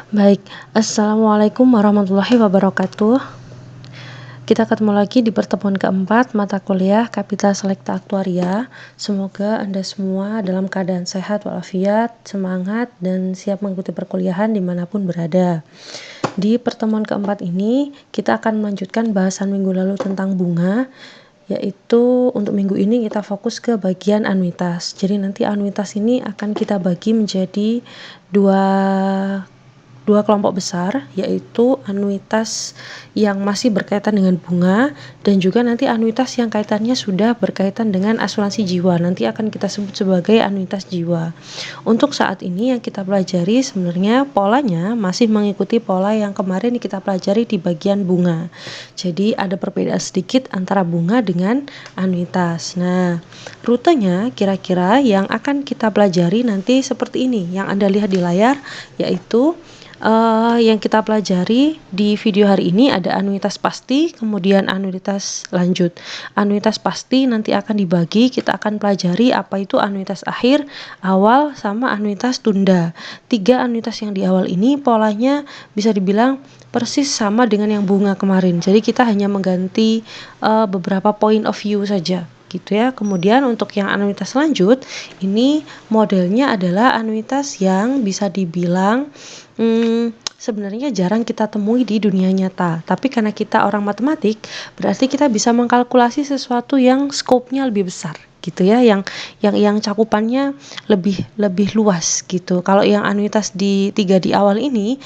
Baik, Assalamualaikum warahmatullahi wabarakatuh. Kita ketemu lagi di pertemuan keempat mata kuliah Kapital Selekta Aktuaria. Semoga Anda semua dalam keadaan sehat walafiat, semangat, dan siap mengikuti perkuliahan dimanapun berada. Di pertemuan keempat ini, kita akan melanjutkan bahasan minggu lalu tentang bunga, yaitu untuk minggu ini kita fokus ke bagian anuitas. Jadi nanti anuitas ini akan kita bagi menjadi dua kelompok besar, yaitu anuitas yang masih berkaitan dengan bunga dan juga nanti anuitas yang kaitannya sudah berkaitan dengan asuransi jiwa. Nanti akan kita sebut sebagai anuitas jiwa. Untuk saat ini yang kita pelajari sebenarnya polanya masih mengikuti pola yang kemarin kita pelajari di bagian bunga. Jadi ada perbedaan sedikit antara bunga dengan anuitas. Nah, rutenya kira-kira yang akan kita pelajari nanti seperti ini yang Anda lihat di layar, yaitu yang kita pelajari di video hari ini ada anuitas pasti, kemudian anuitas lanjut. Anuitas pasti nanti akan dibagi, kita akan pelajari apa itu anuitas akhir, awal, sama anuitas tunda. 3 anuitas yang di awal ini polanya bisa dibilang persis sama dengan yang bunga kemarin. Jadi kita hanya mengganti beberapa point of view saja gitu ya. Kemudian untuk yang anuitas lanjut, ini modelnya adalah anuitas yang bisa dibilang sebenarnya jarang kita temui di dunia nyata. Tapi karena kita orang matematik, berarti kita bisa mengkalkulasi sesuatu yang skopnya lebih besar gitu ya, yang cakupannya lebih luas gitu. Kalau yang anuitas di 3 di awal ini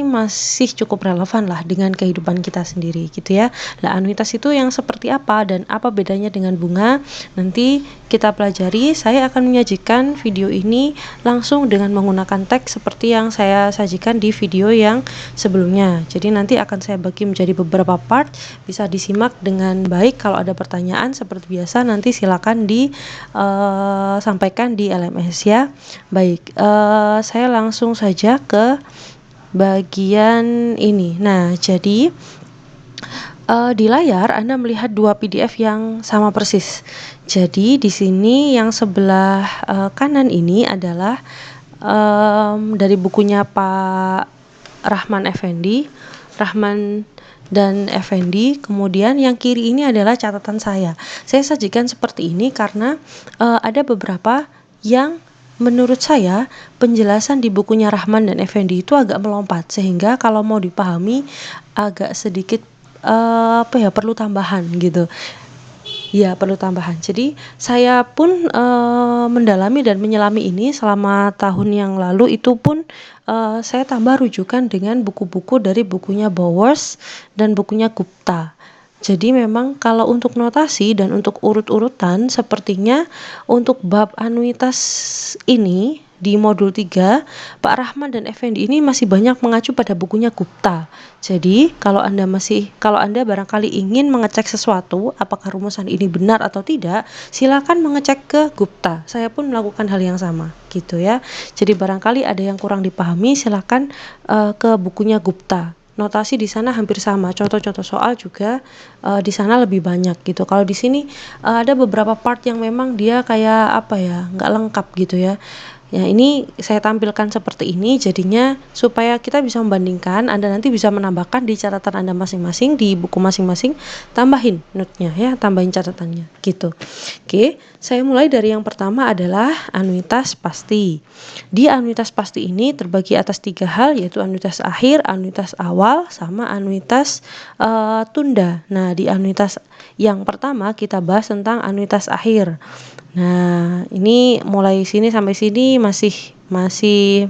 masih cukup relevan lah dengan kehidupan kita sendiri gitu ya. Lah anuitas itu yang seperti apa dan apa bedanya dengan bunga? Nanti kita pelajari. Saya akan menyajikan video ini langsung dengan menggunakan teks seperti yang saya sajikan di video yang sebelumnya. Jadi nanti akan saya bagi menjadi beberapa part, bisa disimak dengan baik. Kalau ada pertanyaan seperti biasa nanti silakan disampaikan di LMS ya. Baik, saya langsung saja ke bagian ini. Nah, jadi di layar Anda melihat 2 PDF yang sama persis. Jadi di sini yang sebelah kanan ini adalah dari bukunya Pak Rahman dan Effendi. Kemudian yang kiri ini adalah catatan saya. Saya sajikan seperti ini karena ada beberapa yang menurut saya penjelasan di bukunya Rahman dan Effendi itu agak melompat, sehingga kalau mau dipahami agak sedikit perlu tambahan gitu. Ya, perlu tambahan. Jadi saya pun mendalami dan menyelami ini selama tahun yang lalu. Itu pun saya tambah rujukan dengan buku-buku dari bukunya Bowers dan bukunya Gupta. Jadi memang kalau untuk notasi dan untuk urut-urutan, sepertinya untuk bab anuitas ini di modul 3, Pak Rahman dan Effendi ini masih banyak mengacu pada bukunya Gupta. Jadi kalau Anda barangkali ingin mengecek sesuatu apakah rumusan ini benar atau tidak, silakan mengecek ke Gupta. Saya pun melakukan hal yang sama gitu ya. Jadi barangkali ada yang kurang dipahami, silakan ke bukunya Gupta. Notasi di sana hampir sama, contoh-contoh soal juga di sana lebih banyak gitu. Kalau di sini ada beberapa part yang memang dia kayak nggak lengkap gitu ya. Ya, ini saya tampilkan seperti ini jadinya supaya kita bisa membandingkan. Anda nanti bisa menambahkan di catatan Anda masing-masing, di buku masing-masing, tambahin note-nya ya, tambahin catatannya gitu. Oke, saya mulai dari yang pertama adalah anuitas pasti. Di anuitas pasti ini terbagi atas 3 hal, yaitu anuitas akhir, anuitas awal, sama anuitas tunda. Nah, di anuitas yang pertama kita bahas tentang anuitas akhir. Nah, ini mulai sini sampai sini masih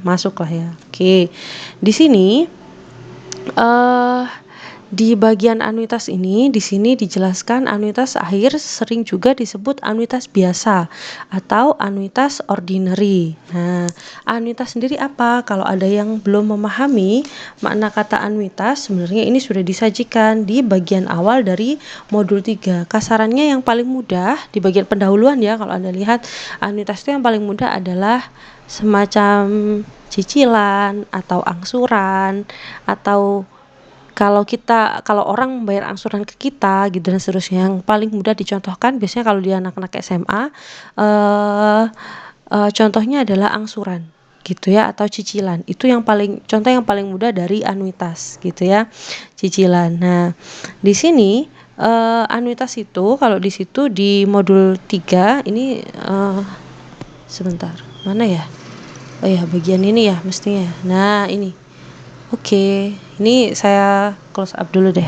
masuk lah ya. Oke. Di sini di bagian anuitas ini, di sini dijelaskan anuitas akhir sering juga disebut anuitas biasa atau anuitas ordinary. Nah, anuitas sendiri apa? Kalau ada yang belum memahami makna kata anuitas, sebenarnya ini sudah disajikan di bagian awal dari modul 3. Kasarannya yang paling mudah di bagian pendahuluan ya, kalau Anda lihat anuitas itu yang paling mudah adalah semacam cicilan atau angsuran, atau kalau orang membayar angsuran ke kita gitu dan seterusnya. Yang paling mudah dicontohkan biasanya kalau dia anak-anak SMA, contohnya adalah angsuran gitu ya, atau cicilan. Itu yang contoh yang paling mudah dari anuitas gitu ya, cicilan. Nah, di sini anuitas itu kalau di situ di modul 3 ini sebentar, mana ya? Oh ya, bagian ini ya mestinya. Nah, ini. Oke, ini saya close up dulu deh.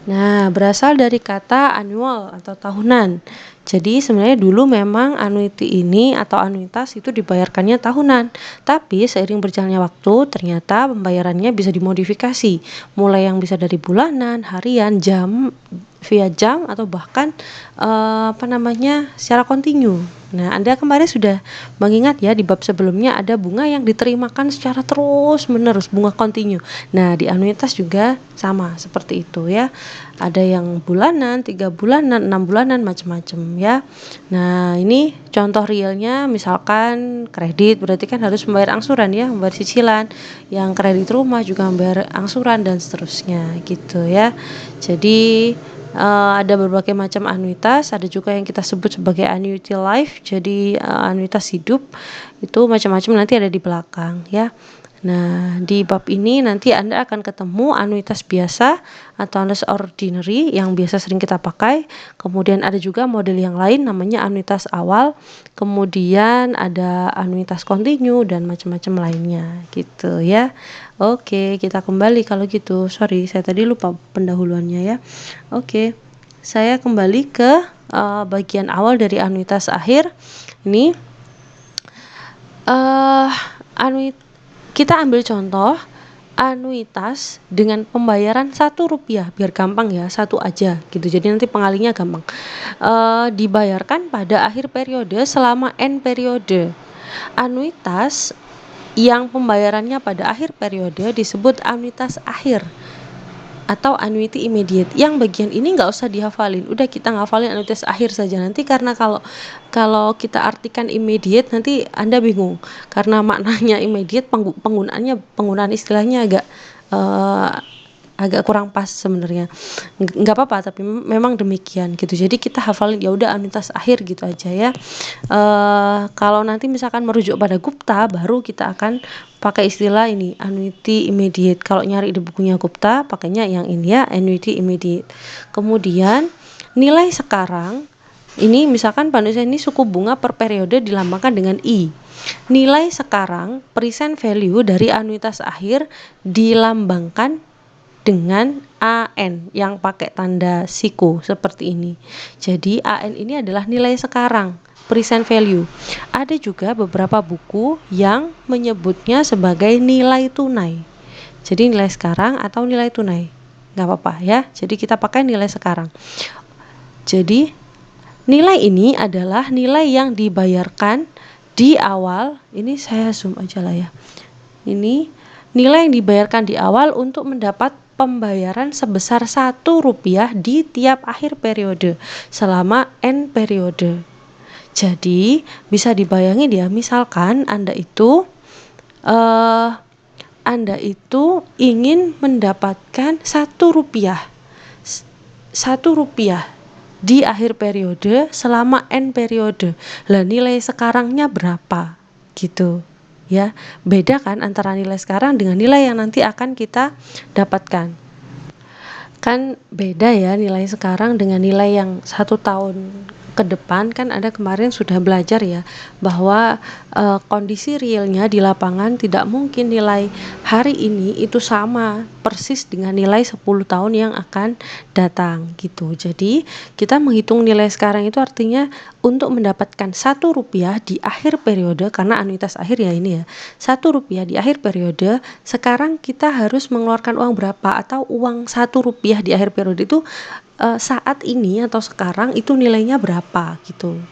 Nah, berasal dari kata annual atau tahunan. Jadi sebenarnya dulu memang annuity ini atau anuitas itu dibayarkannya tahunan. Tapi seiring berjalannya waktu ternyata pembayarannya bisa dimodifikasi. Mulai yang bisa dari bulanan, harian, via jam atau bahkan secara kontinu. Nah, Anda kemarin sudah mengingat ya di bab sebelumnya ada bunga yang diterimakan secara terus-menerus, bunga kontinu. Nah, di anuitas juga sama seperti itu ya. Ada yang bulanan, 3 bulanan, 6 bulanan, macam-macam ya. Nah, ini contoh realnya misalkan kredit berarti kan harus membayar angsuran ya, membayar cicilan. Yang kredit rumah juga membayar angsuran dan seterusnya gitu ya. Jadi ada berbagai macam anuitas, ada juga yang kita sebut sebagai annuity life, jadi anuitas hidup itu macam-macam nanti ada di belakang ya. Nah, di bab ini nanti Anda akan ketemu anuitas biasa atau anuitas ordinary yang biasa sering kita pakai. Kemudian ada juga model yang lain namanya anuitas awal. Kemudian ada anuitas kontinu dan macam-macam lainnya gitu ya. Oke, kita kembali kalau gitu. Sorry, saya tadi lupa pendahuluannya ya. Oke, saya kembali ke bagian awal dari anuitas akhir. Ini kita ambil contoh anuitas dengan pembayaran Rp1 biar gampang ya, satu aja gitu. Jadi nanti pengalinya gampang. Dibayarkan pada akhir periode selama N periode. Anuitas yang pembayarannya pada akhir periode disebut anuitas akhir atau annuity immediate. Yang bagian ini nggak usah dihafalin, udah kita ngafalin anuitas akhir saja. Nanti karena kalau kita artikan immediate nanti Anda bingung karena maknanya immediate, penggunaan istilahnya agak kurang pas sebenarnya. Nggak apa-apa, tapi memang demikian gitu. Jadi kita hafalin ya udah anuitas akhir gitu aja ya. Kalau nanti misalkan merujuk pada Gupta baru kita akan pakai istilah ini annuity immediate. Kalau nyari di bukunya Gupta pakainya yang ini ya, annuity immediate. Kemudian nilai sekarang ini misalkan pada ini suku bunga per periode dilambangkan dengan I. Nilai sekarang present value dari anuitas akhir dilambangkan dengan AN yang pakai tanda siku seperti ini. Jadi AN ini adalah nilai sekarang, present value. Ada juga beberapa buku yang menyebutnya sebagai nilai tunai. Jadi nilai sekarang atau nilai tunai, nggak apa-apa ya. Jadi kita pakai nilai sekarang. Jadi nilai ini adalah nilai yang dibayarkan di awal. Ini saya zoom aja lah ya. Ini nilai yang dibayarkan di awal untuk mendapat pembayaran sebesar Rp1 di tiap akhir periode selama N periode. Jadi bisa dibayangin ya, misalkan Anda itu ingin mendapatkan Rp1 di akhir periode selama N periode. Lah nilai sekarangnya berapa gitu ya. Beda kan antara nilai sekarang dengan nilai yang nanti akan kita dapatkan. Kan beda ya nilai sekarang dengan nilai yang 1 tahun ke depan. Kan Anda kemarin sudah belajar ya bahwa kondisi realnya di lapangan tidak mungkin nilai hari ini itu sama persis dengan nilai 10 tahun yang akan datang gitu. Jadi kita menghitung nilai sekarang itu artinya untuk mendapatkan Rp1 di akhir periode, karena anuitas akhir ya ini ya, Rp1 di akhir periode, sekarang kita harus mengeluarkan uang berapa, atau uang Rp1 di akhir periode itu saat ini atau sekarang itu nilainya berapa gitu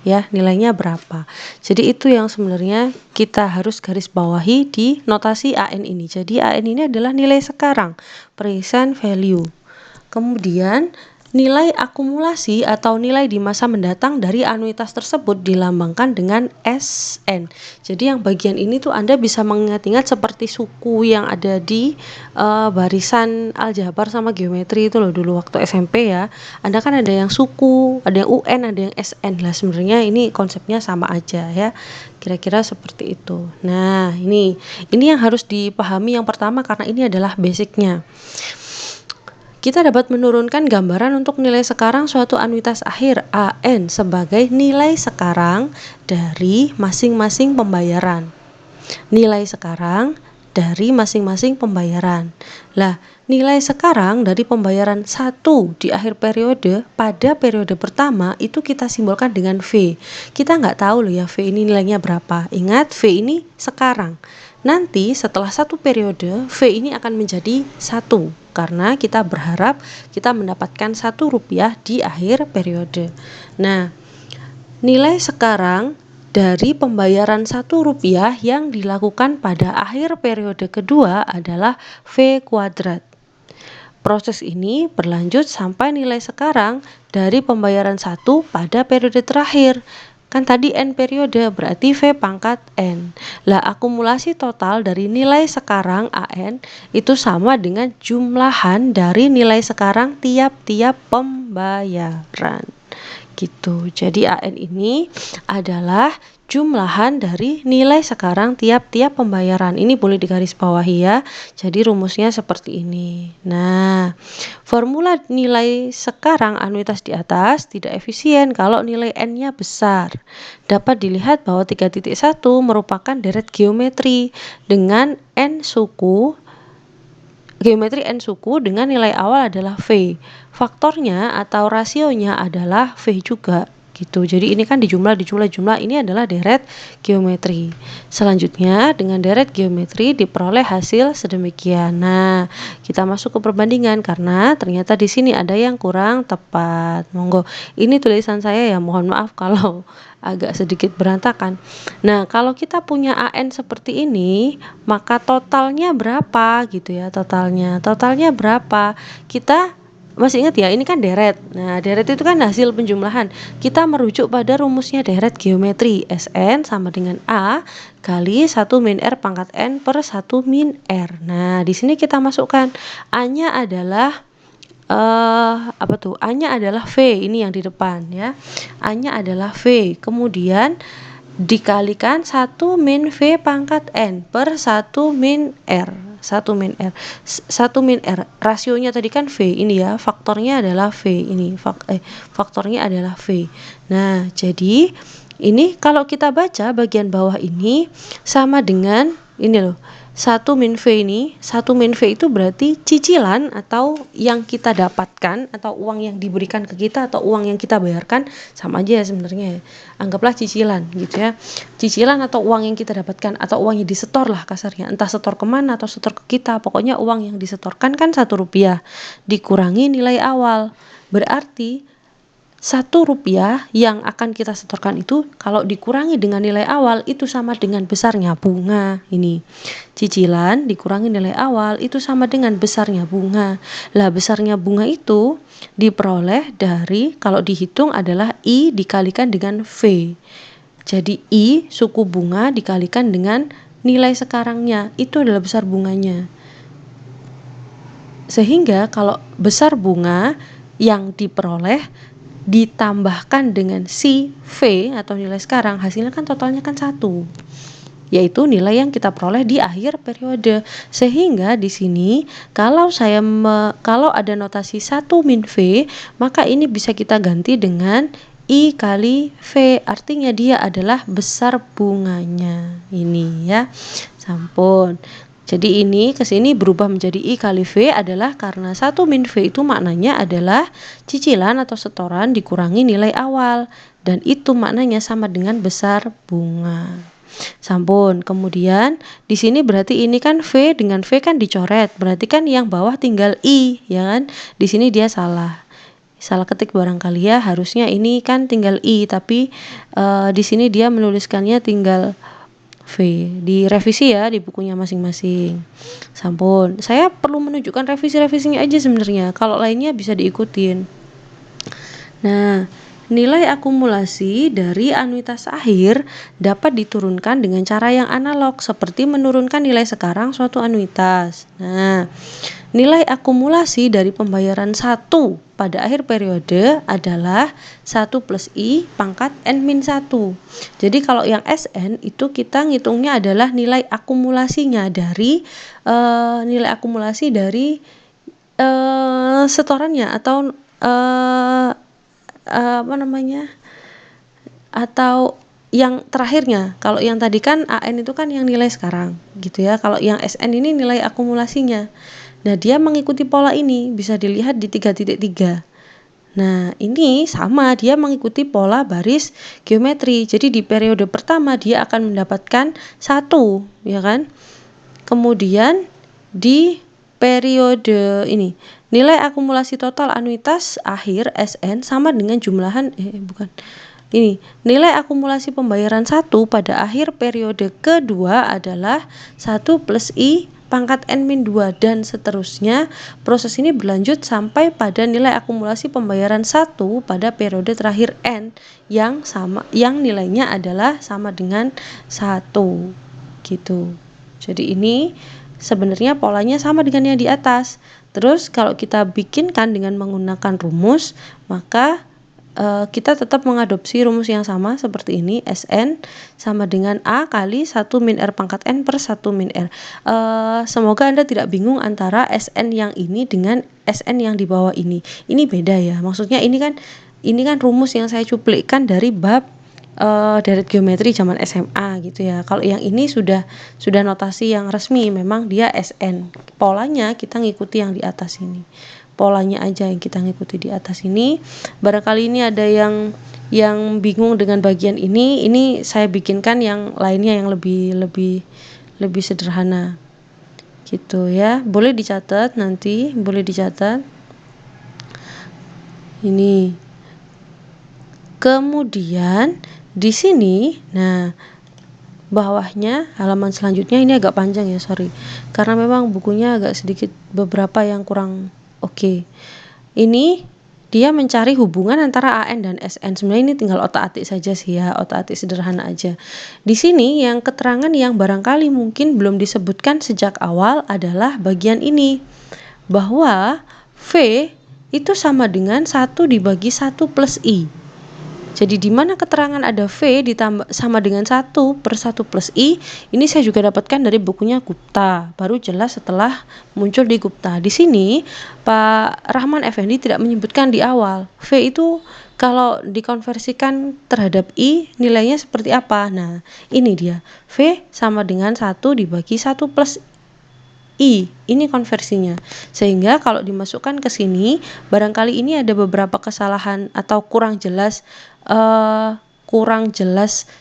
ya, nilainya berapa. Jadi itu yang sebenarnya kita harus garis bawahi di notasi AN ini. Jadi AN ini adalah nilai sekarang, present value. Kemudian nilai akumulasi atau nilai di masa mendatang dari anuitas tersebut dilambangkan dengan SN. Jadi yang bagian ini tuh Anda bisa mengingat-ingat seperti suku yang ada di barisan aljabar sama geometri itu loh dulu waktu SMP ya. Anda kan ada yang suku, ada yang UN, ada yang SN lah. Sebenarnya ini konsepnya sama aja ya. kira-kira seperti itu. Nah, ini yang harus dipahami yang pertama karena ini adalah basicnya. Kita dapat menurunkan gambaran untuk nilai sekarang suatu anuitas akhir AN sebagai nilai sekarang dari masing-masing pembayaran. Nilai sekarang dari masing-masing pembayaran. Lah, nilai sekarang dari pembayaran 1 di akhir periode pada periode pertama itu kita simbolkan dengan V. Kita nggak tahu loh ya V ini nilainya berapa. Ingat, V ini sekarang. Nanti setelah satu periode, V ini akan menjadi 1 karena kita berharap kita mendapatkan Rp1 di akhir periode. Nah, nilai sekarang dari pembayaran Rp1 yang dilakukan pada akhir periode kedua adalah V kuadrat. Proses ini berlanjut sampai nilai sekarang dari pembayaran 1 pada periode terakhir. Kan tadi N periode, berarti V pangkat N. Lah, akumulasi total dari nilai sekarang AN itu sama dengan jumlahan dari nilai sekarang tiap-tiap pembayaran. Gitu. Jadi AN ini adalah jumlahan dari nilai sekarang tiap-tiap pembayaran. Ini boleh digarisbawahi ya. Jadi rumusnya seperti ini. Nah, formula nilai sekarang anuitas di atas tidak efisien kalau nilai N-nya besar. Dapat dilihat bahwa 3.1 merupakan deret geometri dengan N suku dengan nilai awal adalah V. Faktornya atau rasionya adalah V juga gitu. Jadi ini kan dijumlah ini adalah deret geometri. Selanjutnya dengan deret geometri diperoleh hasil sedemikian. Nah, kita masuk ke perbandingan karena ternyata di sini ada yang kurang tepat. Monggo. Ini tulisan saya ya, mohon maaf kalau agak sedikit berantakan. Nah, kalau kita punya AN seperti ini, maka totalnya berapa gitu ya, totalnya berapa? Kita masih ingat ya, ini kan deret. Nah, deret itu kan hasil penjumlahan. Kita merujuk pada rumusnya deret geometri. Sn sama dengan A kali 1 min R pangkat N per 1 min R. Nah, di sini kita masukkan A-nya adalah A-nya adalah V, ini yang di depan ya. A-nya adalah V. Kemudian dikalikan 1 min V pangkat N per 1 min R. 1 min R. Rasionya tadi kan V ini ya, faktornya adalah V ini. Faktornya adalah V. Nah, jadi ini kalau kita baca bagian bawah ini sama dengan ini loh. 1 min V ini, 1 min V itu berarti cicilan atau yang kita dapatkan atau uang yang diberikan ke kita atau uang yang kita bayarkan, sama aja ya sebenarnya ya. Anggaplah cicilan gitu ya. Cicilan atau uang yang kita dapatkan atau uang yang disetor lah kasarnya. Entah setor kemana atau setor ke kita, pokoknya uang yang disetorkan kan Rp1 dikurangi nilai awal. Berarti Rp1 yang akan kita setorkan itu kalau dikurangi dengan nilai awal itu sama dengan besarnya bunga. Ini cicilan dikurangi nilai awal itu sama dengan besarnya bunga. Lah, besarnya bunga itu diperoleh dari, kalau dihitung adalah I dikalikan dengan V. Jadi I suku bunga dikalikan dengan nilai sekarangnya, itu adalah besar bunganya. Sehingga kalau besar bunga yang diperoleh ditambahkan dengan si V atau nilai sekarang, hasilnya kan totalnya kan 1, yaitu nilai yang kita peroleh di akhir periode. Sehingga di sini kalau ada notasi 1 min V, maka ini bisa kita ganti dengan I kali V, artinya dia adalah besar bunganya ini ya. Sampun. Jadi ini ke sini berubah menjadi I kali V adalah karena 1 min V itu maknanya adalah cicilan atau setoran dikurangi nilai awal, dan itu maknanya sama dengan besar bunga. Sampun. Kemudian di sini berarti ini kan V dengan V kan dicoret, berarti kan yang bawah tinggal I ya kan. Di sini dia salah ketik barangkali ya, harusnya ini kan tinggal I, tapi di sini dia menuliskannya tinggal V. Direvisi ya di bukunya masing-masing. Sampun. Saya perlu menunjukkan revisi-revisinya aja sebenarnya. Kalau lainnya bisa diikutin. Nah, nilai akumulasi dari anuitas akhir dapat diturunkan dengan cara yang analog seperti menurunkan nilai sekarang suatu anuitas. Nah, nilai akumulasi dari pembayaran 1 pada akhir periode adalah 1 plus I pangkat N-1. Jadi kalau yang SN itu kita ngitungnya adalah nilai akumulasinya dari nilai akumulasi dari setorannya atau apa namanya, atau yang terakhirnya. Kalau yang tadi kan AN itu kan yang nilai sekarang gitu ya. Kalau yang SN ini nilai akumulasinya. Nah, dia mengikuti pola ini, bisa dilihat di 3.3. Nah, ini sama, dia mengikuti pola baris geometri. Jadi di periode pertama dia akan mendapatkan 1, ya kan? Kemudian di periode ini, nilai akumulasi total anuitas akhir SN sama dengan jumlahan ini, nilai akumulasi pembayaran 1 pada akhir periode kedua adalah 1 plus I pangkat N-2 dan seterusnya. Proses ini berlanjut sampai pada nilai akumulasi pembayaran 1 pada periode terakhir N yang nilainya adalah sama dengan 1 gitu. Jadi ini sebenarnya polanya sama dengan yang di atas. Terus kalau kita bikinkan dengan menggunakan rumus, maka kita tetap mengadopsi rumus yang sama seperti ini. SN sama dengan A kali 1 min R pangkat N per 1 min R. Semoga Anda tidak bingung antara SN yang ini dengan SN yang di bawah ini. Ini beda ya. Maksudnya ini kan rumus yang saya cuplikkan dari bab deret geometri zaman SMA gitu ya. Kalau yang ini sudah notasi yang resmi, memang dia SN. Polanya kita ngikuti yang di atas ini. Polanya aja yang kita ngikuti di atas ini. Barangkali ini ada yang bingung dengan bagian ini saya bikinkan yang lainnya yang lebih sederhana gitu ya. Boleh dicatat nanti, boleh dicatat ini. Kemudian di sini, nah bawahnya halaman selanjutnya ini agak panjang ya, sorry, karena memang bukunya agak sedikit beberapa yang kurang oke. Ini dia mencari hubungan antara AN dan SN. Sebenarnya ini tinggal otak-atik saja sih ya, otak-atik sederhana aja. Di sini yang keterangan yang barangkali mungkin belum disebutkan sejak awal adalah bagian ini, bahwa V itu sama dengan 1 dibagi 1 plus I. Jadi di mana keterangan ada V ditambah sama dengan 1 per 1 plus I, ini saya juga dapatkan dari bukunya Gupta, baru jelas setelah muncul di Gupta. Di sini Pak Rahman Effendi tidak menyebutkan di awal V itu kalau dikonversikan terhadap I nilainya seperti apa. Nah ini dia, V sama dengan 1 dibagi 1 plus I, ini konversinya. Sehingga kalau dimasukkan ke sini, barangkali ini ada beberapa kesalahan atau kurang jelas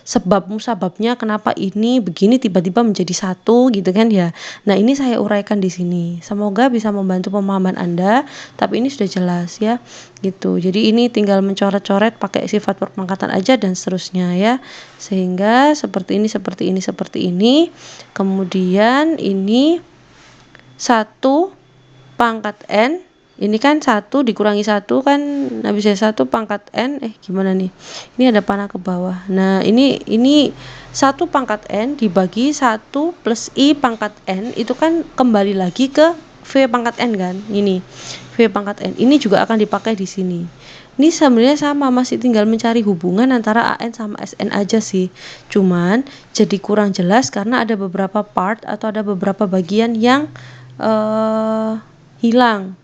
sebab musababnya kenapa ini begini tiba-tiba menjadi 1 gitu kan ya. Nah, ini saya uraikan di sini. Semoga bisa membantu pemahaman Anda, tapi ini sudah jelas ya. Gitu. Jadi ini tinggal mencoret-coret pakai sifat perpangkatan aja dan seterusnya ya. Sehingga seperti ini. Kemudian ini 1 pangkat N, ini kan 1 dikurangi 1 kan habis 1 pangkat N, gimana nih, ini ada panah ke bawah. Nah ini 1 pangkat N dibagi 1 plus I pangkat N, itu kan kembali lagi ke V pangkat N kan, ini V pangkat N, ini juga akan dipakai di sini. Ini sebenarnya sama, masih tinggal mencari hubungan antara AN sama SN aja sih. Cuman jadi kurang jelas karena ada beberapa part atau ada beberapa bagian yang hilang.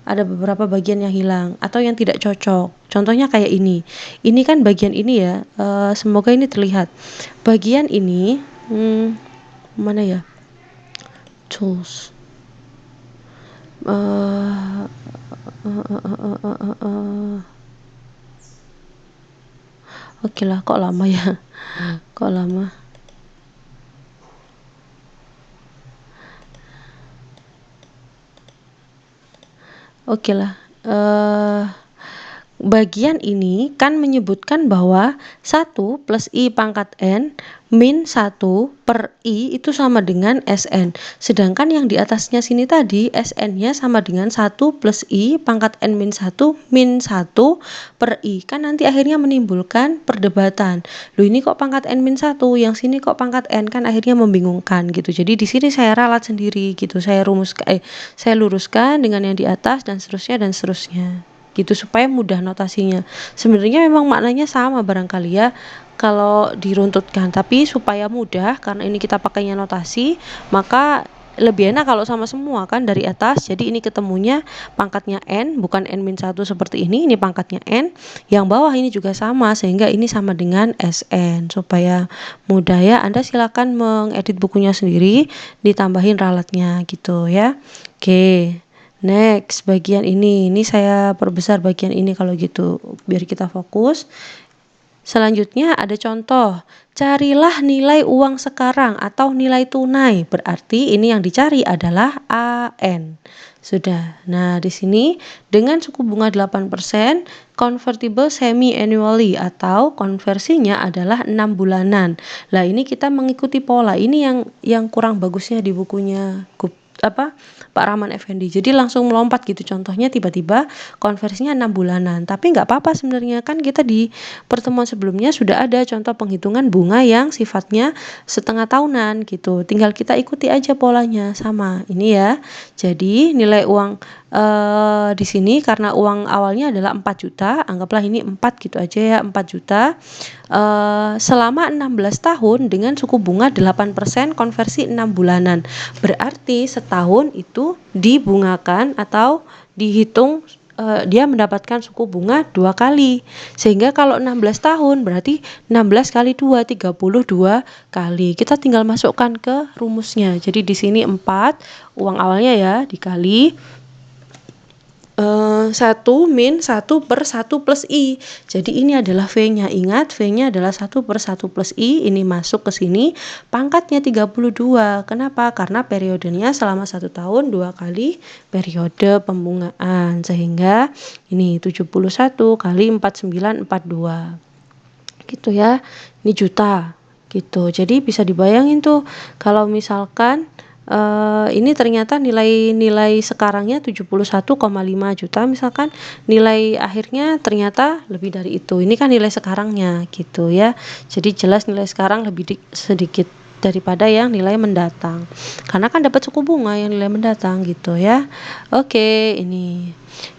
Ada beberapa bagian yang hilang atau yang tidak cocok. Contohnya kayak ini. Ini kan bagian ini ya. Semoga ini terlihat. Bagian ini mana ya? Tools. Oke lah, kok lama ya? Kok lama? Oke lah. Bagian ini kan menyebutkan bahwa 1 plus I pangkat N min 1 per I itu sama dengan SN. Sedangkan yang di atasnya sini tadi SN-nya sama dengan 1 plus I pangkat N min 1 min 1 per I. Kan nanti akhirnya menimbulkan perdebatan. Loh ini kok pangkat N min 1, yang sini kok pangkat N, kan akhirnya membingungkan gitu. Jadi di sini saya ralat sendiri gitu. Saya luruskan dengan yang di atas dan seterusnya gitu supaya mudah notasinya. Sebenarnya memang maknanya sama barangkali ya kalau diruntutkan, tapi supaya mudah karena ini kita pakainya notasi, maka lebih enak kalau sama semua kan dari atas. Jadi ini ketemunya pangkatnya N, bukan N-1 seperti ini pangkatnya N. Yang bawah ini juga sama, sehingga ini sama dengan SN. Supaya mudah ya, Anda silakan mengedit bukunya sendiri, ditambahin ralatnya gitu ya. Oke. Next, bagian ini saya perbesar bagian ini kalau gitu, biar kita fokus. Selanjutnya ada contoh, carilah nilai uang sekarang atau nilai tunai, berarti ini yang dicari adalah AN. Sudah. Nah, di sini dengan suku bunga 8%, convertible semi-annually atau konversinya adalah 6 bulanan. Lah, ini kita mengikuti pola. Ini yang kurang bagusnya di bukunya Pak Rahman Effendi. Jadi langsung melompat gitu, contohnya tiba-tiba konversinya 6 bulanan. Tapi nggak apa-apa sebenarnya, kan kita di pertemuan sebelumnya sudah ada contoh penghitungan bunga yang sifatnya setengah tahunan gitu. Tinggal kita ikuti aja polanya sama. Ini ya. Jadi nilai uang di sini karena uang awalnya adalah 4 juta, anggaplah ini 4 gitu aja ya, 4 juta. Selama 16 tahun dengan suku bunga 8% konversi 6 bulanan. Berarti setahun itu dibungakan atau dihitung dia mendapatkan suku bunga 2 kali. Sehingga kalau 16 tahun berarti 16 kali 2 32 kali. Kita tinggal masukkan ke rumusnya. Jadi di sini 4 uang awalnya ya dikali 1 min 1 per 1 plus I. Jadi ini adalah V-nya. Ingat, V-nya adalah 1 per 1 plus I. Ini masuk ke sini. Pangkatnya 32. Kenapa? Karena periodenya selama 1 tahun 2 kali periode pembungaan. Sehingga ini 71 kali 4942. Gitu ya. Ini juta. Gitu. Jadi bisa dibayangin tuh kalau misalkan ini ternyata nilai sekarangnya 71,5 juta, misalkan nilai akhirnya ternyata lebih dari itu. Ini kan nilai sekarangnya gitu ya. Jadi jelas nilai sekarang lebih sedikit daripada yang nilai mendatang. Karena kan dapat suku bunga yang nilai mendatang gitu ya. Oke, ini.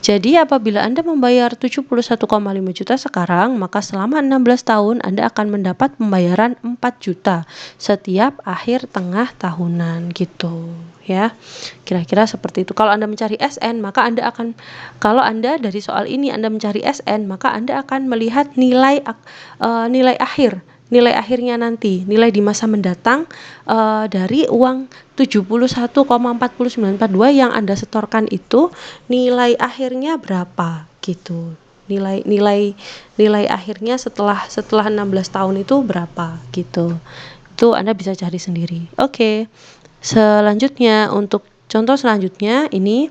Jadi apabila Anda membayar 71,5 juta sekarang, maka selama 16 tahun Anda akan mendapat pembayaran 4 juta setiap akhir tengah tahunan gitu ya. Kira-kira seperti itu. Kalau Anda mencari SN, maka kalau Anda dari soal ini Anda mencari SN, maka Anda akan melihat nilai akhir. Nilai akhirnya nanti, nilai di masa mendatang dari uang 71,4942 yang Anda setorkan itu, nilai akhirnya berapa gitu. Nilai akhirnya setelah 16 tahun itu berapa gitu. Itu Anda bisa cari sendiri. Oke. Selanjutnya, untuk contoh selanjutnya ini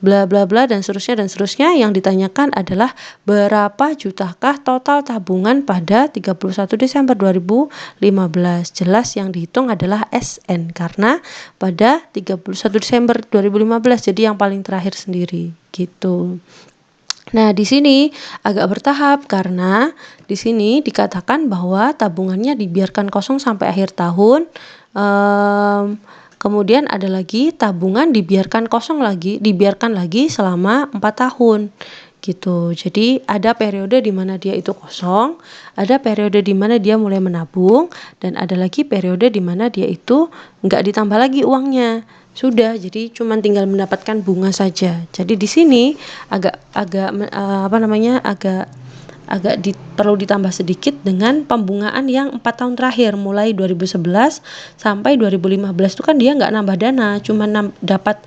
bla bla bla dan seterusnya yang ditanyakan adalah berapa jutakah total tabungan pada 31 Desember 2015. Jelas yang dihitung adalah SN karena pada 31 Desember 2015, jadi yang paling terakhir sendiri gitu. Nah, di sini agak bertahap karena di sini dikatakan bahwa tabungannya dibiarkan kosong sampai akhir tahun. Kemudian ada lagi tabungan dibiarkan lagi selama 4 tahun gitu. Jadi ada periode di mana dia itu kosong, ada periode di mana dia mulai menabung, dan ada lagi periode di mana dia itu nggak ditambah lagi uangnya. Sudah, jadi cuma tinggal mendapatkan bunga saja. Jadi di sini perlu ditambah sedikit dengan pembungaan yang 4 tahun terakhir, mulai 2011 sampai 2015 itu kan dia nggak nambah dana, cuma dapat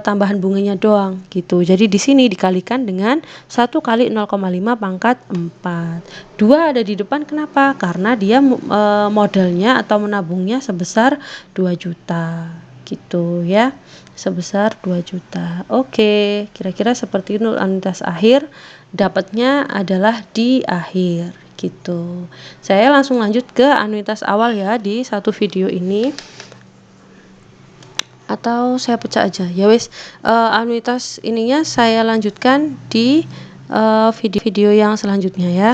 tambahan bunganya doang gitu. Jadi di sini dikalikan dengan 1 kali 0,5 pangkat 4. 2 ada di depan, kenapa? Karena dia modalnya atau menabungnya sebesar 2 juta gitu ya. Sebesar 2 juta. Oke, kira-kira seperti itu. Anuitas akhir dapatnya adalah di akhir gitu. Saya langsung lanjut ke anuitas awal ya di satu video ini, atau saya pecah aja ya wis. Anuitas ininya saya lanjutkan di video-video yang selanjutnya ya.